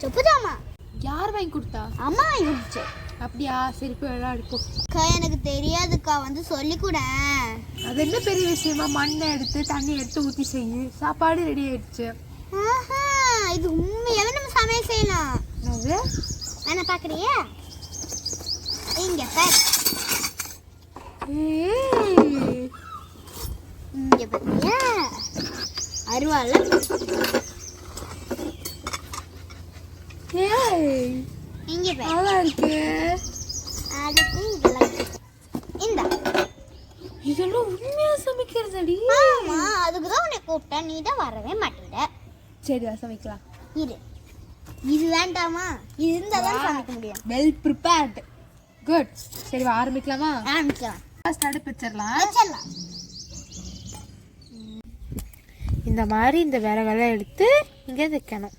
செப்புதாமா. யார் வாங்கி கொடுத்தா? அம்மா வாங்கி கொடுத்துச்சு. அப்படியா? சரி போய் விளையாடுப்போம். அக்கா எனக்கு தெரியாதுக்கா, வந்து சொல்லிக்கூட. அது என்ன பெரிய விஷயமா? மண்ணை எடுத்து தண்ணி எடுத்து ஊற்றி செய்யு, சாப்பாடு ரெடி ஆயிடுச்சு. இது உண்மையாவே நம்ம சமையல் செய்யலாம். அது நான் பார்க்குறியா? இங்க பாரு. இங்க பாத்தியா? அருவாள். இங்க பாரு. நல்லா இருக்கு. அதுக்கு இதெல்லாம் இந்த இதெல்லாம் உண்மையா சமைக்கிறதடி? ஆமா, அதுக்கு தான் உன்னை கூப்பிட்டேன். நீ தான் வரவே மாட்டேட. சரி வா சமைக்கலாம். இது வேண்டாமா? இது இருந்தால் தான் சமைக்க முடியும். Well prepared. குட். சரி வா ஆரம்பிக்கலாமா? ஆரம்பிக்கலாம். ஃபர்ஸ்ட் அடுப்பு வச்சிடலாம். வச்சிடலாம். இந்த மாதிரி இந்த விறகெல்லாம் எடுத்து இங்கே வைக்கணும்.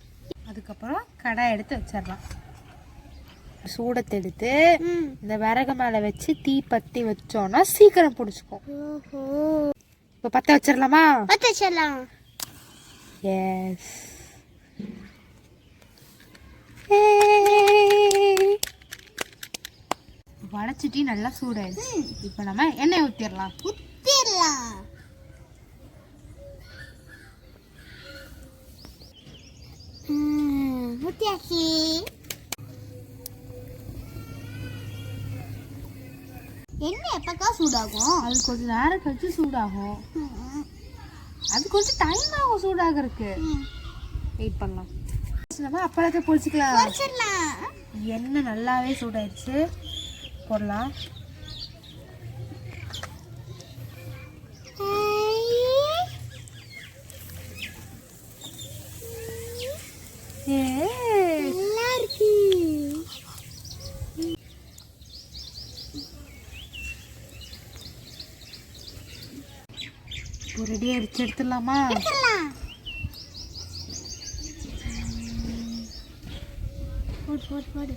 அதுக்கப்புறம் கடாய் எடுத்து வச்சிடலாம். சூடத்தை எடுத்து இந்த விறகு மேலே வச்சு தீ பற்றி வச்சோன்னா சீக்கிரம் பிடிச்சிக்கும். இப்போ பற்ற வச்சிடலாமா? பற்ற வச்சிடலாம். எஸ். வடைச்சிட்டி நல்லா சூடாயிடுச்சு. இப்போ நம்ம எண்ணெய் ஊற்றிடலாம். ஊற்றியாச்சு. எண்ணெய் எப்பக்கா சூடாகும்? அது கொஞ்சம் நேரம் கழிச்சு சூடாகும். அது கொஞ்சம் டைம் ஆகும் சூடாகிறதுக்கு. வெயிட் பண்ணலாம். நம்ம அப்பளத்தை பொரிச்சிக்கலாம். எண்ணெய் நல்லாவே சூடாயிடுச்சு. போடலாம். நல்லா இருக்கு. ரெடி ஆயிடுச்சு. எடுத்துடலாமா? போடு.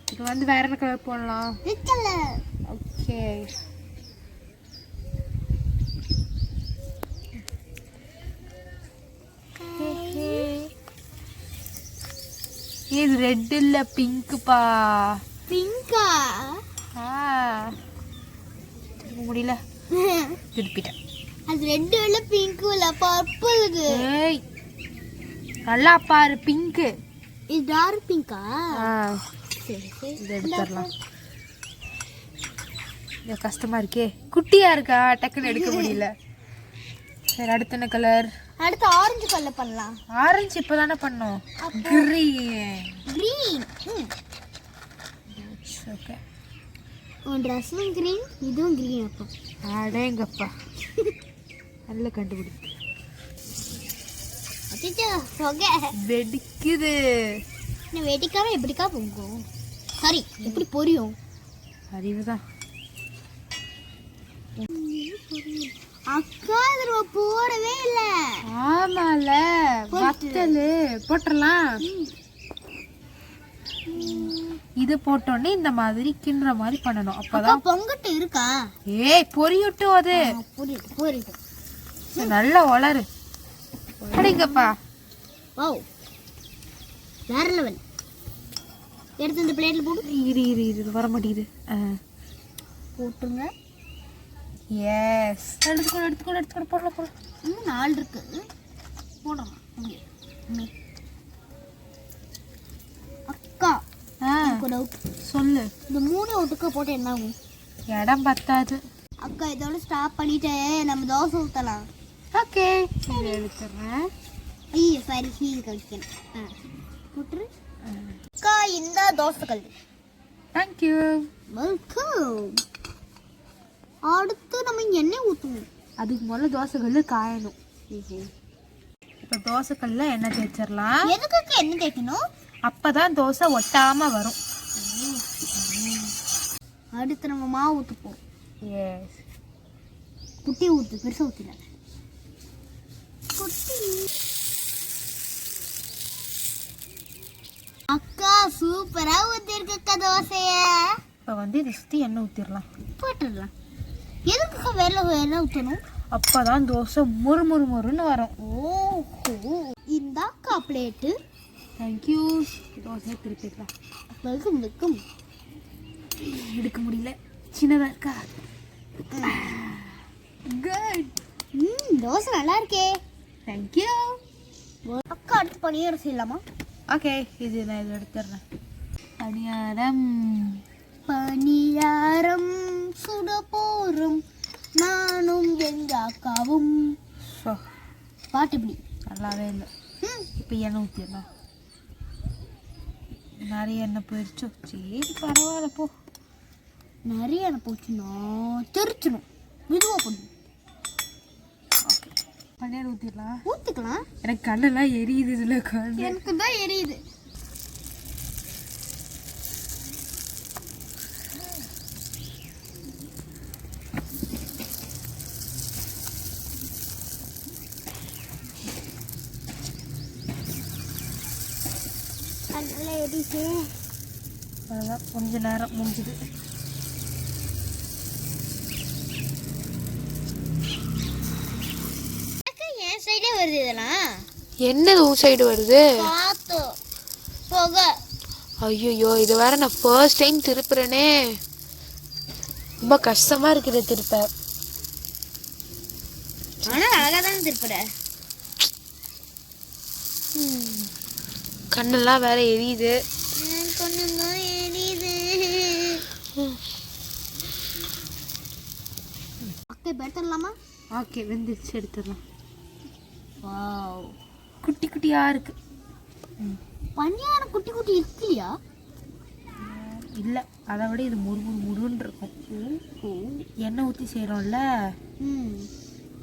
இப்போ வந்து வேற என்ன கலர் போடலாம்? ஓகே. இது ரெட் இல்ல பிங்க்ப்பா. பிங்கா? திரும்ப முடியல. திருப்பிட்டேன். அது ரெட் இல்ல பிங்க் இல்ல பர்பிள். ஏய் நல்லா பாரு. பிங்க். இது டார்க் பிங்கா? சரி இது எடுத்துடலாம். இது கஷ்டமா இருக்கே. குட்டியா இருக்கா, டக்குன்னு எடுக்க முடியல. சரி அடுத்து என்ன கலர்? அடுத்து ஆரஞ்சு கலர் பண்ணலாம். ஆரஞ்சு இப்பதானே பண்ணோம். கிரீன். ஓகே. உன் ட்ரெஸ்ஸும் கிரீன், இதுவும் கிரீன். அப்போ அடேங்கப்பா நல்ல கண்டுபிடி. வெடிக்குது. வெடிக்காம எப்படிக்கா பொங்கும்? சரி எப்படி பொரியும்? அறிவுதான். அக்கா இதுல போடவே இல்ல. ஆமால வத்தல் போட்டுறலாம். இது போட்டோன்னே இந்த மாதிரி கிண்டுற மாதிரி பண்ணணும். அப்பதான் பொங்கட்டு இருக்கா? ஏய் பொரியட்டும். அது பொரியட்டும். நல்லா வளரு. அடிங்கப்பா. வாவ் வேற லெவல். எடுத்து இந்த பிளேட்ல போடு. இரு வர மாட்டேங்குது. போட்டுங்க. எஸ் எடுத்துக்கோ போடலாம். இன்னும் 4 இருக்கு. போடலாம். அக்கா சொல்லு. இந்த 3 ஒட்டுக்கா போட்டு என்ன ஆகும்? இடம் பத்தாது. அக்கா இதோட ஸ்டாப் பண்ணிட்டு நம்ம தோசை ஊற்றலாம். ஓகே இதை எடுத்துடுறேன். ஐயோ சாரி ஹீல் கழிக்கணும். போட்டுரு. அக்கா இந்த தோசை கல். தேங்க்யூ. வெல்கம். அடுத்து நம்ம எண்ணெய் ஊற்றணும். அதுக்கு முதல்ல தோசைக்கல் காயணும். இப்போ தோசைக்கல்ல எண்ணெய் தேய்ச்சிடலாம். எதுக்கு எண்ணெய் தேய்க்கணும்? அப்பதான் தோசை ஒட்டாம வரும். அடுத்து நம்ம மாவு ஊற்றுப்போம். எஸ். குட்டி ஊற்று, பெருசாக ஊற்றில. குட்டி. அக்கா சூப்பராக ஊற்றிருக்கா தோசைய. இப்போ வந்து இதை சுற்றி எண்ணெய் ஊற்றிடலாம். போட்டுடலாம். எதுக்கு வெள்ளை ஊற்றணும்? அப்பதான் தோசை மொறு மொறு மொறுன்னு வரும். ஓஹோ, இந்தாக்கா பிளேட்டு. தேங்க்யூ. தோசையை திருப்பிக்கலாம். Welcome welcome. எடுக்க முடியல, சின்னதாக இருக்கா. குட். தோசை நல்லா இருக்கே. தேங்க்யூ. அக்கா அடுத்து பணியாரம் செய்யலாமா? ஓகே, இது நான் இதை எடுத்துடுறேன். பணியாரம் பணியாரம் சுட போறோம் நானும் எங்க அக்காவும். ஸோ பாட்டு இப்படி நல்லாவே இல்லை. இப்போ எண்ணெய் ஊற்றிடலாம். நிறைய எண்ணெய் போயிடுச்சு. சரி பரவாயில்ல போ. நிறைய எண்ணெய் போச்சுன்னா தெரிச்சிடும். மெதுவாக பண்ணணும். ஓகே, பன்னீர் ஊற்றிடலாம். ஊற்றிக்கலாம். எனக்கு கண்ணெல்லாம் எரியுது இதில் உட்காந்து. எனக்கு தான் எரியுது. அதெல்லாம் எரியுது. அதான் கொஞ்ச நேரம் முடிஞ்சுது. என் சைடே வருது. இதெல்லாம் என்னது உன் சைடு வருது? காத்து புகை. ஐயோ, இது வேற நான் ஃபர்ஸ்ட் டைம் திருப்புறேனே. ரொம்ப கஷ்டமா இருக்குது திருப்ப. ஆனால் அழகாக தானே திருப்புற. கண்ணெல்லாம் வேற எரியுது. கொஞ்சம் எரியுது. ஓகே, பெட்டர்லாமா? ஓகே, வெந்துருச்சு, எடுத்துடலாம். வாவ், குட்டி குட்டியா இருக்கு. பனியாரம் குட்டி குட்டி இருக்குல்லையா? இல்லை, அதை விட இது முருன்னு இருக்கும். எண்ணெய் ஊற்றி செய்கிறோம்ல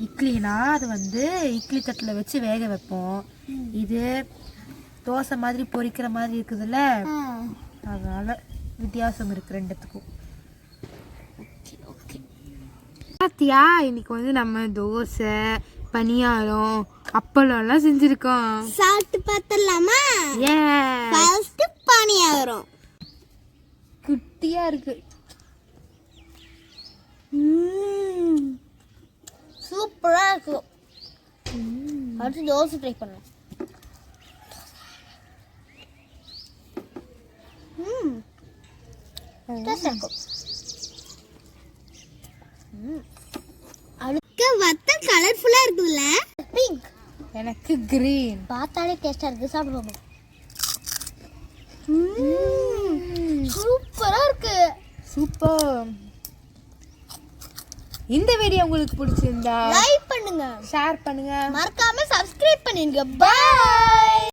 இட்லினா, அது வந்து இட்லி தட்டில் வச்சு வேக வைப்போம். இது தோசை மாதிரி பொரிக்கிற மாதிரி இருக்குதுல்ல, அதனால வித்தியாசம் இருக்கு ரெண்டுத்துக்கும். பாத்தியா, இன்னைக்கு வந்து நம்ம தோசை, பனியாரம், அப்பளம்லாம் செஞ்சிருக்கோம். சாப்பிட்டு பார்த்தலாமா? ஃபர்ஸ்ட் பனியாரம் குட்டியா இருக்கு. சூப்பரா இருக்கு. அடுத்து தோசை ட்ரை பண்ணலாம். அடுக்க வத்தல் கலர்ஃபுல்லா இருக்குல்ல? பிங்க். எனக்கு கிரீன். பார்த்தாலே டேஸ்டா இருக்கு. சாப்பிடுவோம். சூப்பரா இருக்கு. சூப்பர். இந்த வீடியோ உங்களுக்கு பிடிச்சிருந்தா லைக் பண்ணுங்க, ஷேர் பண்ணுங்க, மறக்காம சப்ஸ்கிரைப் பண்ணுங்க. பை.